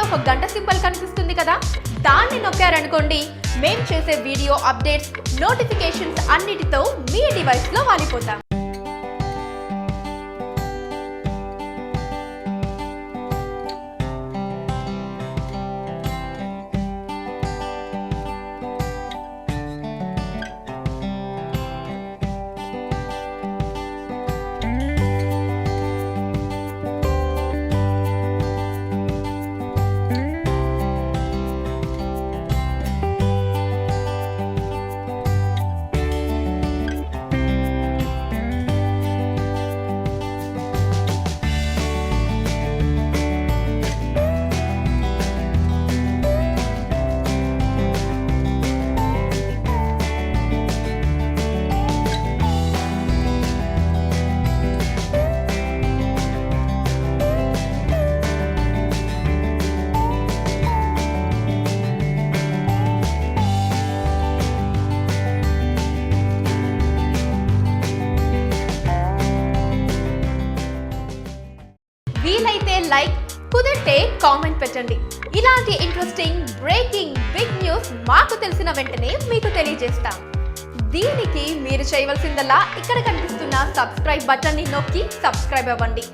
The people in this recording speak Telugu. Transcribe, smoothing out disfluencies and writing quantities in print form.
ఒక గంట సింబల్ కనిపిస్తుంది కదా, దాన్ని నొక్కారనుకోండి మేం చేసే వీడియో అప్డేట్స్, నోటిఫికేషన్స్ అన్నిటితో మీ డివైస్లో వాలిపోతాం. వీలైతే లైక్, కుదిరితే కామెంట్ పెట్టండి. ఇలాంటి ఇంట్రెస్టింగ్, బ్రేకింగ్, బిగ్ న్యూస్ మాకు తెలిసిన వెంటనే మీకు తెలియజేస్తాం. దీనికి మీరు చేయవలసిందల్లా ఇక్కడ కనిపిస్తున్న సబ్స్క్రైబ్ బటన్ని నొక్కి సబ్స్క్రైబ్ అవ్వండి.